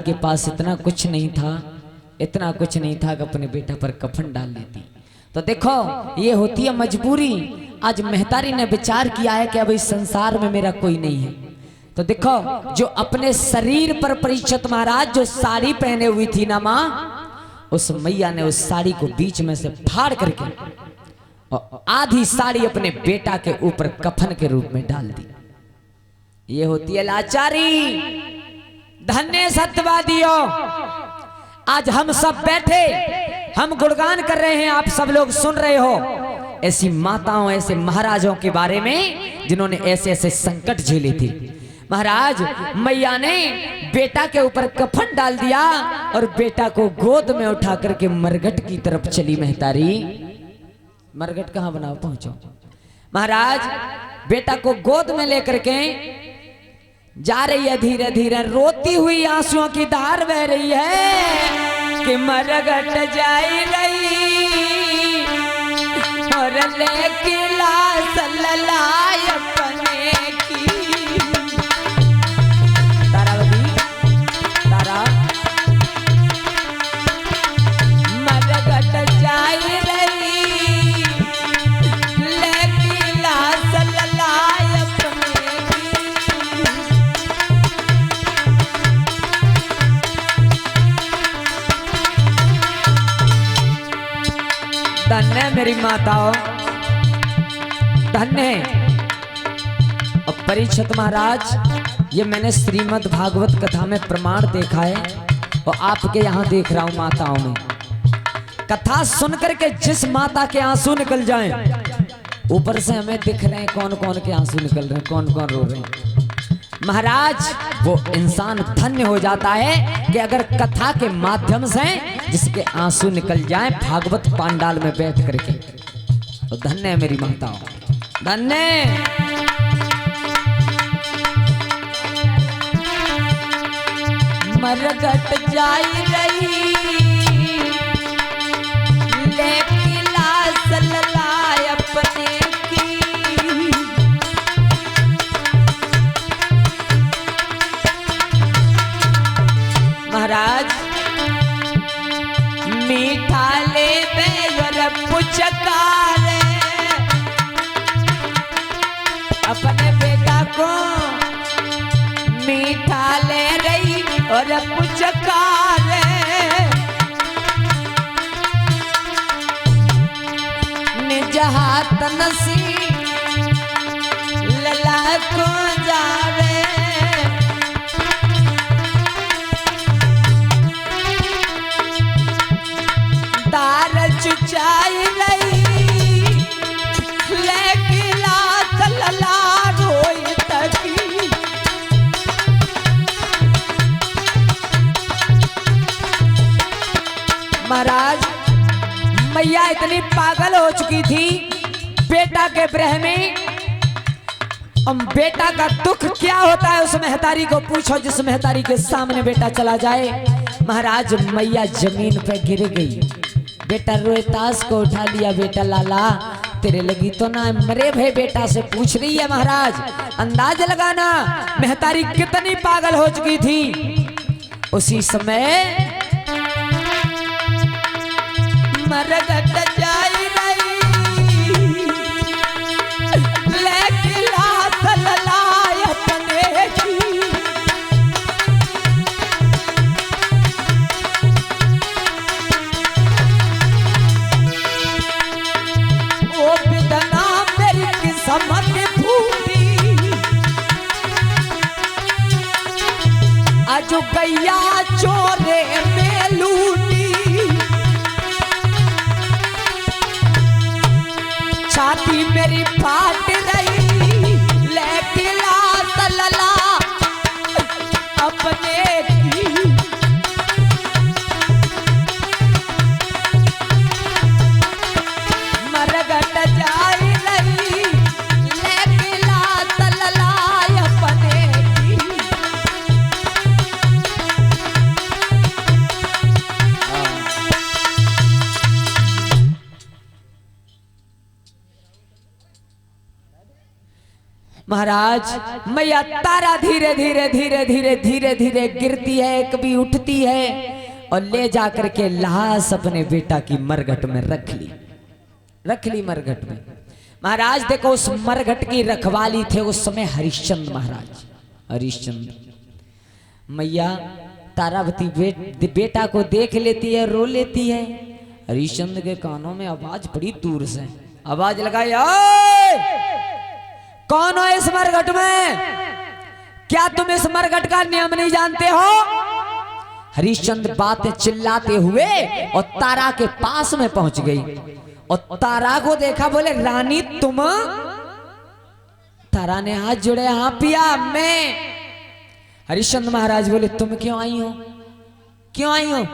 के पास इतना कुछ नहीं था, इतना कुछ नहीं था कि अपने बेटा पर कफन डाल लेती। तो देखो ये होती है मजबूरी। आज महतारी ने विचार किया है कि अब इस संसार में मेरा कोई नहीं है। तो देखो जो अपने शरीर पर परीक्षित महाराज जो साड़ी पहने हुई थी ना माँ, उस मैया ने उस साड़ी को बीच में से फाड़ करके और आधी साड़ी अपने बेटा के ऊपर कफन के रूप में डाल दी। ये होती है लाचारी। धन्य सत्यवादियों, आज हम सब बैठे हम गुणगान कर रहे हैं, आप सब लोग सुन रहे हो ऐसी माताओं ऐसे महाराजों के बारे में जिन्होंने ऐसे ऐसे संकट झेले थे। महाराज मैया ने बेटा के ऊपर कफन डाल दिया और बेटा को गोद में उठा करके मरघट की तरफ चली महतारी। मरघट कहाँ बनाओ पहुंचो। महाराज बेटा को गोद में लेकर के जा रही है, धीरे धीरे रोती हुई आंसुओं की धार बह रही है कि मरघट जाई रही और लेके लाश ललाय अपने की। तारावती तारा मरघट जाई रही लेके लाश ललाय अपने की। धन्य मेरी माताओं, धन्य। अब परीक्षित महाराज ये मैंने श्रीमद् भागवत कथा में प्रमाण देखा है और आपके यहाँ देख रहा हूं माताओं में। कथा सुनकर के जिस माता के आंसू निकल जाएं, ऊपर से हमें दिख रहे हैं कौन कौन के आंसू निकल रहे हैं, कौन कौन रो रहे हैं। महाराज वो इंसान धन्य हो जाता है कि अगर कथा के माध्यम से जिसके आंसू निकल जाएं भागवत पांडाल में बैठ करके। तो धन्य है मेरी माताओं, धन्य। मरघट जाई रही लेके लाश ललाय अपने की। महाराज मीठा ले बेर पुचकार अपने बेटा को मीठा ले रही और पुचकार। निज हाथ नसी लला को जा रे। चुचाई रही लेके लाश लला रोई तकी। महाराज मैया इतनी पागल हो चुकी थी बेटा के ब्रह में। अब बेटा का दुख क्या होता है उस महतारी को पूछो जिस महतारी के सामने बेटा चला जाए। महाराज मैया जमीन पे गिर गई। बेटा रोहतास को उठा लिया, बेटा लाला तेरे लगी तो ना मरे भाई बेटा से पूछ रही है। महाराज अंदाज लगाना महतारी कितनी पागल हो चुकी थी। उसी समय मरघट जाई रही लेके लाश ललाय अपने की। समझ फूटी अजो गैया चोरे में लूटी। छाती मेरी फाट रही लेके लाश लला अपने की। मरघट जाई रही लेके लाश ललाय अपने की। महाराज मैया तारा धीरे धीरे धीरे धीरे धीरे धीरे गिरती है, कभी उठती है और ले जाकर के लाश अपने बेटा की मरघट में रख ली मरघट में। महाराज देखो उस मरघट की रखवाली थे उस समय हरिश्चंद्र महाराज। हरिश्चंद्र मैया तारावती बेटा को देख लेती है, रो लेती है। हरिश्चंद्र के कानों में आवाज बड़ी दूर से आवाज लगाई, कौन हो इस मरघट में? क्या तुम इस मरघट का नियम नहीं जानते हो? हरिश्चंद्र बातें चिल्लाते हुए और तारा के पास में पहुंच गई और तारा को देखा, बोले रानी तुम? तारा ने हाथ जोड़े, हाँ पिया मैं। हरिश्चंद्र महाराज बोले तुम क्यों आई हो? क्यों आई हो?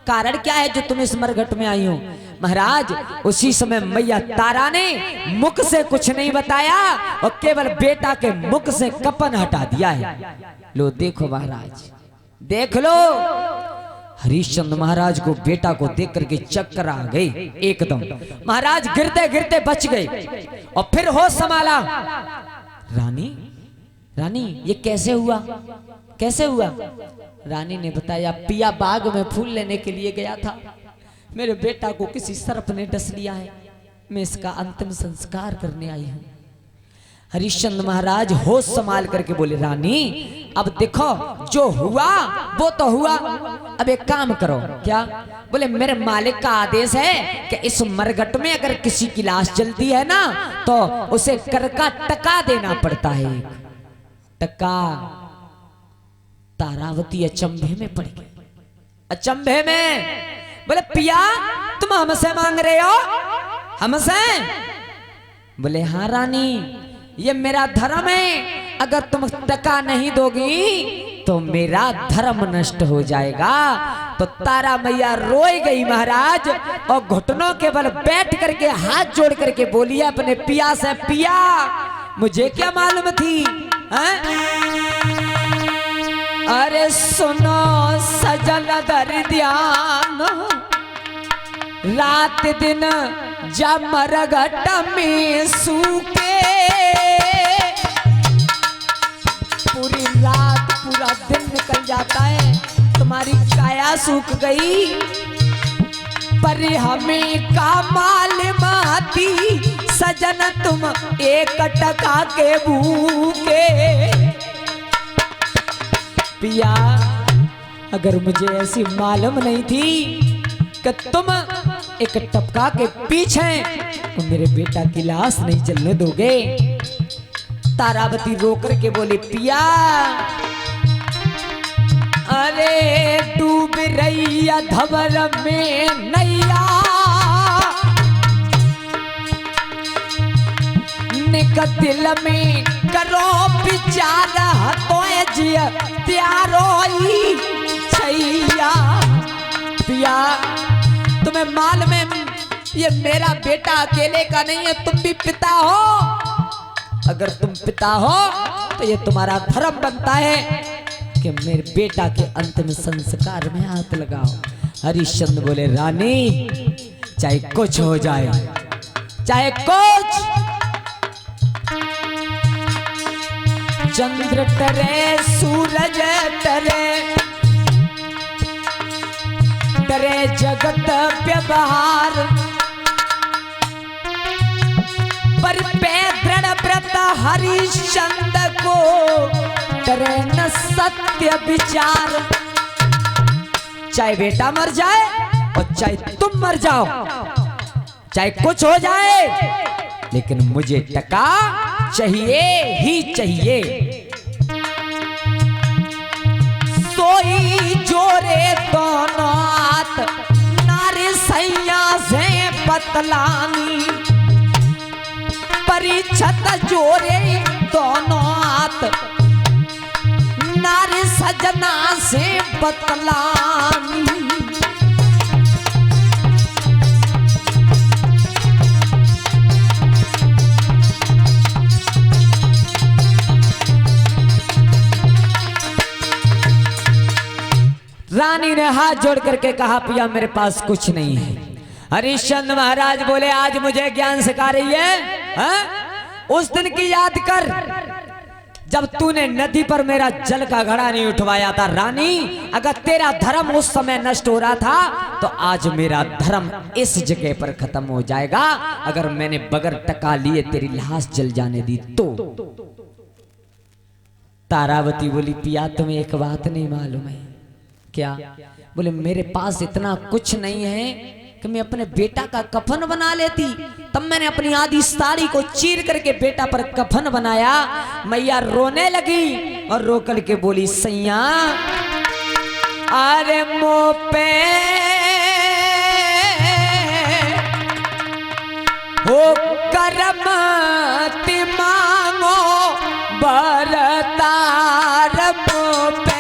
कारण क्या है जो तुम इस मरघट में आई हो? महाराज उसी समय मैया तारा ने मुख से कुछ नहीं बताया और केवल बेटा के मुख से कपन हटा दिया है। लो देखो महाराज, देख लो। हरिश्चंद्र महाराज को बेटा को देख करके चक्कर आ गए एकदम। महाराज गिरते गिरते बच गए और फिर होश संभाला। रानी रानी ये कैसे हुआ? कैसे हुआ? रानी ने बताया, पिया बाग में फूल लेने के लिए गया था, मेरे बेटा को किसी सर्प ने डस लिया है, मैं इसका अंतिम संस्कार करने आई हूं। हरिश्चंद्र महाराज होश संभाल करके बोले, रानी अब देखो जो हुआ वो तो हुआ, अब एक काम करो। क्या? बोले मेरे मालिक का आदेश है कि इस मरघट में अगर किसी की लाश जलती है ना तो उसे कर का टका देना पड़ता है। टका। तारावती अचंभे में पड़ गई, अचंभे में। बोले पिया तुम हमसे मांग रहे हो? हमसे? बोले हाँ रानी, ये मेरा धर्म है, अगर तुम टका नहीं दोगी तो मेरा धर्म नष्ट हो जाएगा। तो तारा मैया रोई गई महाराज और घुटनों के बल बैठ करके हाथ जोड़ करके बोली अपने पिया से, पिया मुझे क्या मालूम थी? अरे सुनो सजन दर ध्यान, रात दिन जब मरघट में सूखे, पूरी रात पूरा दिन निकल जाता है, तुम्हारी काया सूख गई, पर हमें का मालूम आती सजन तुम एक टका के भूखे। पिया अगर मुझे ऐसी मालूम नहीं थी कि तुम एक टपका के पीछे तो मेरे बेटा की लाश नहीं जलने दोगे। तारावती रोकर के बोली, पिया अरे डूब रही धवल में नैया, निक दिल में करो विचार, तो जिया प्यारो छैया। पिया तुम्हें माल में ये मेरा बेटा अकेले का नहीं है, तुम भी पिता हो। अगर तुम पिता हो तो ये तुम्हारा धर्म बनता है कि मेरे बेटा के अंतिम संस्कार में हाथ लगाओ। हरिश्चंद्र बोले, रानी चाहे कुछ हो जाए, चाहे कुछ, चंद्र टरे सूरज टरे, टरे जगत व्यवहार, पर पे दृढ़ व्रत हरिश्चंद्र को टरे न सत्य विचार। चाहे बेटा मर जाए और चाहे तुम मर जाओ, चाहे कुछ हो जाए, लेकिन मुझे टका चाहिए ही चाहिए। सोई जोरे दोनों हाथ, नारे सैया से पतलानी, परीक्षत जोरे दोनों हाथ, नारे सजना से बतलानी। रानी ने हाथ जोड़ करके कहा, पिया मेरे पास कुछ नहीं है। हरिश्चंद्र महाराज बोले, आज मुझे ज्ञान सिखा रही है? उस दिन की याद कर जब तूने नदी पर मेरा जल का घड़ा नहीं उठवाया था रानी, अगर तेरा धर्म उस समय नष्ट हो रहा था तो आज मेरा धर्म इस जगह पर खत्म हो जाएगा अगर मैंने बगैर टका लिए तेरी लाश जल जाने दी तो। तारावती बोली पिया तुम्हें एक बात नहीं मालूम है क्या? बोले मेरे पास इतना कुछ नहीं है कि मैं अपने बेटा का कफन बना लेती। तब मैंने अपनी आधी साड़ी को चीर करके बेटा पर कफन बनाया। मैया रोने लगी और रो करके बोली सैया अरे मुँह पे हो करम ती मांगो बरतार मुँह पे।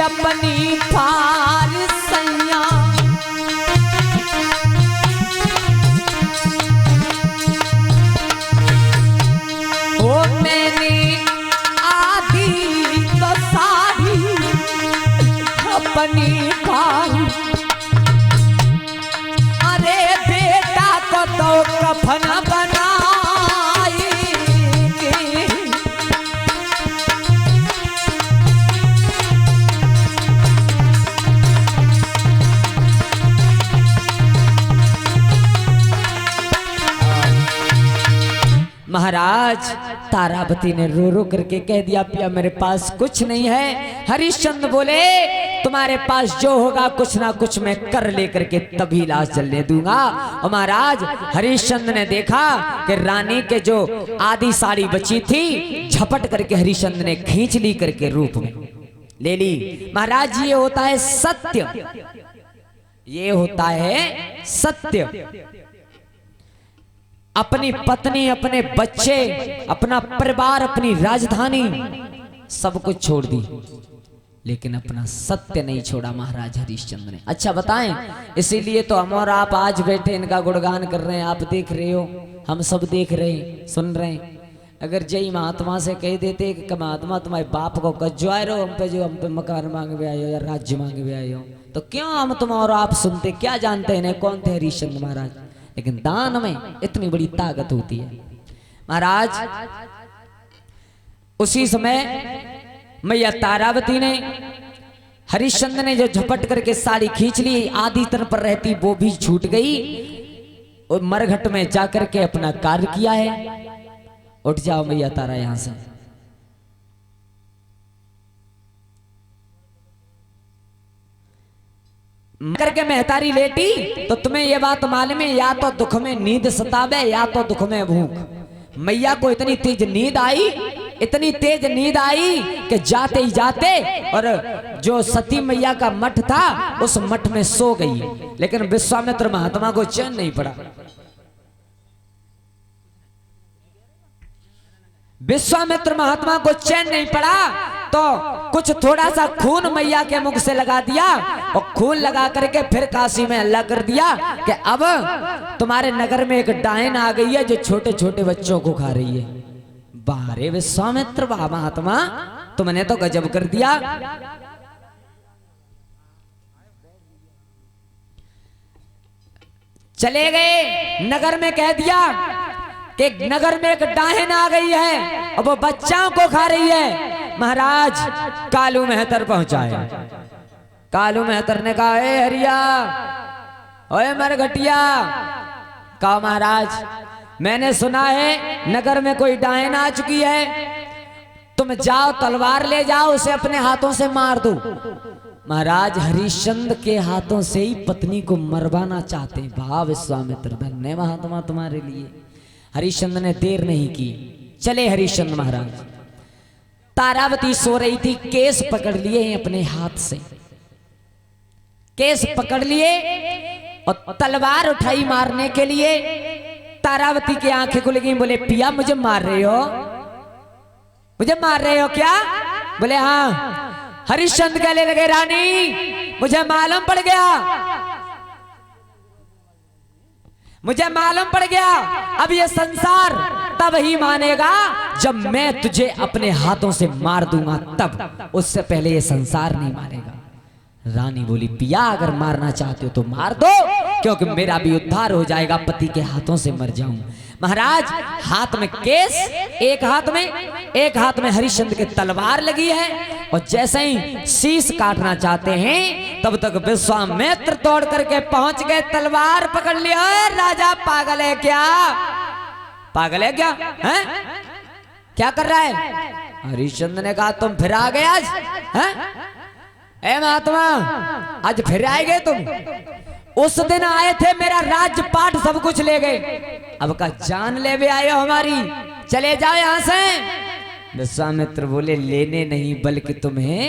अपनी फारसैया ओ मैंने आधी तो साड़ी अपनी फारी। अरे बेटा को तो कफन बनाएगी। महाराज तारावती ने रो रो करके कह दिया पिया मेरे पास कुछ नहीं है। हरिश्चंद्र बोले तुम्हारे पास जो होगा कुछ ना कुछ मैं कर लेकर के तभी लाश जलने दूंगा। और महाराज हरिश्चंद्र ने देखा कि रानी के जो आधी साड़ी बची थी झपट करके हरिश्चंद्र ने खींच ली करके रूप में ले ली। महाराज ये होता है सत्य, ये होता है सत्य। अपनी पत्नी अपने बच्चे अपना परिवार अपनी राजधानी सब कुछ छोड़ दी लेकिन अपना सत्य नहीं छोड़ा महाराज हरिश्चंद्र ने। अच्छा बताएं, इसीलिए तो हम और आप आज बैठे इनका गुणगान कर रहे हैं। आप देख रहे हो, हम सब देख रहे हैं, सुन रहे हैं। अगर जय महात्मा से कह देते कि महात्मा तुम्हारे बाप को कज्जवाए रहो हम पे, जो हम पे मकान मांगे आए हो या राज्य मांगे आए हो, तो क्यों हम तुम और आप सुनते? क्या जानते हैं कौन थे हरिश्चंद्र महाराज? लेकिन दान में इतनी बड़ी ताकत होती है महाराज। उसी समय मैया तारावती ने हरिश्चंद्र ने जो झपट करके साड़ी खींच ली, आधी तन पर रहती वो भी छूट गई और मरघट में जाकर के अपना कार्य किया है। उठ जाओ मैया तारा यहां से। करके महतारी लेटी तो तुम्हें यह बात मालूम है, या तो दुख में नींद सतावे या तो दुख में भूख। मैया को इतनी तेज नींद आई, इतनी तेज नींद आई कि जाते ही जाते और जो सती मैया का मठ था उस मठ में सो गई। लेकिन विश्वामित्र महात्मा को चैन नहीं पड़ा। विश्वामित्र महात्मा को चैन नहीं पड़ा तो कुछ थोड़ा सा खून मैया के मुख से लगा दिया और खून लगा करके फिर काशी में हल्ला कर दिया कि अब तुम्हारे नगर में एक डायन आ गई है जो छोटे छोटे बच्चों को खा रही है। बारे विश्वामित्र महात्मा, तुमने तो गजब कर दिया। चले गए नगर में, कह दिया कि नगर में एक डायन आ गई है और वो बच्चों को खा रही है। महाराज कालू मेहतर पहुंचाए। कालू मेहतर ने कहा ए हरिया, ओए मरघटिया, कहा महाराज मैंने सुना है नगर में कोई डायन आ चुकी है, तुम जाओ तलवार ले जाओ उसे अपने हाथों से मार दो। महाराज हरिश्चंद्र के हाथों से ही पत्नी को मरवाना चाहते हैं। वाह विश्वामित्र, धन्य महात्मा तुम्हारे लिए। हरिश्चंद्र ने देर नहीं की, चले हरिश्चंद्र महाराज। तारावती सो रही थी, केस पकड़ लिए अपने हाथ से, केस पकड़ लिए और तलवार उठाई मारने के लिए। तारावती की आंखें खुल गई, बोले पिया मुझे मार रहे हो, मुझे मार रहे हो क्या? बोले हाँ। हरिश्चंद्र कहने लगे रानी मुझे मालूम पड़ गया, मुझे मालूम पड़ गया, अब ये संसार तब ही मानेगा जब मैं तुझे अपने हाथों से मार दूंगा तब, उससे पहले ये संसार नहीं मानेगा। रानी बोली पिया अगर मारना चाहते हो तो मार दो, क्योंकि मेरा भी उद्धार हो जाएगा, पति के हाथों से मर जाऊं। महाराज हाथ में केस, एक हाथ में हरिश्चंद्र की तलवार लगी है, और जैसे ही शीश काटना चाहते हैं तब तक विश्वामित्र तोड़ करके पहुंच गए, तलवार पकड़ लिया। राजा पागल है क्या, पागल है क्या है? क्या कर रहा है? हरिश्चंद्र ने कहा तुम फिर आ गए आज हैं? ए महात्मा आज फिर आए गए तुम, उस दिन आए थे मेरा राजपाट सब कुछ ले गए, अब का जान ले भी आए हो हमारी, चले जाओ यहां से। विश्वामित्र बोले लेने नहीं बल्कि तुम्हें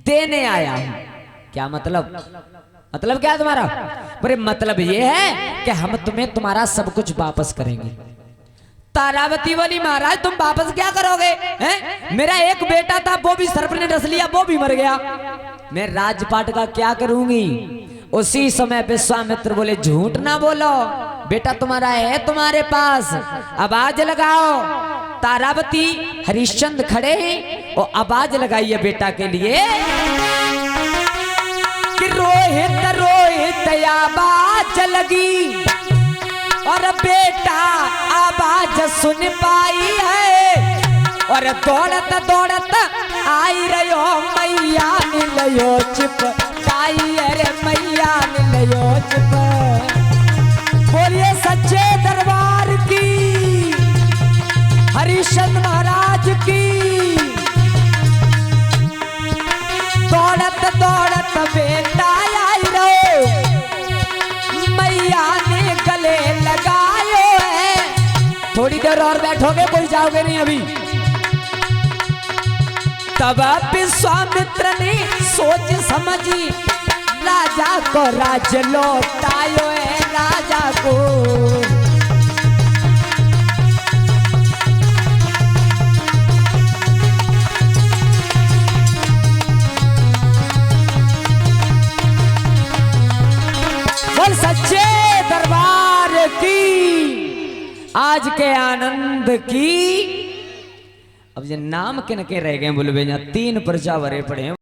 देने आया हूं। क्या मतलब? मतलब क्या है तुम्हारा? बोले मतलब ये है कि हम तुम्हें तुम्हारा सब कुछ वापस करेंगे। तारावती बोली महाराज तुम वापस क्या करोगे हैं? मेरा एक बेटा था वो भी सर्प ने डस लिया, वो भी मर गया, मैं राजपाट का क्या करूंगी? उसी समय विश्वामित्र बोले झूठ ना बोलो, बेटा तुम्हारा है तुम्हारे पास, आवाज लगाओ। तारावती हरिश्चंद्र खड़े हैं और आवाज लगाई है बेटा के लिए कि रोहित रोहित आवाज लगी, और बेटा आवाज सुन पाई है, और दौड़त दौड़त आई रहो मैया मिलयो चिप ताई, अरे मैया मिलयो चिप। बोलिए सच्चे दरबार की, हरिश्चंद्र महाराज की। दौड़त दौड़त बेटा आई रहो, मैया ने गले लगायो है। थोड़ी देर और बैठोगे, कोई जाओगे नहीं अभी। तब विश्वामित्र ने सोच समझी, राजा को राज लौटायो है, राजा को। बोल सच्चे दरबार की, आज के आनंद की। अब ये नाम किन के रह गए बोले भैया, 3 पर्चा भरे पड़े हैं।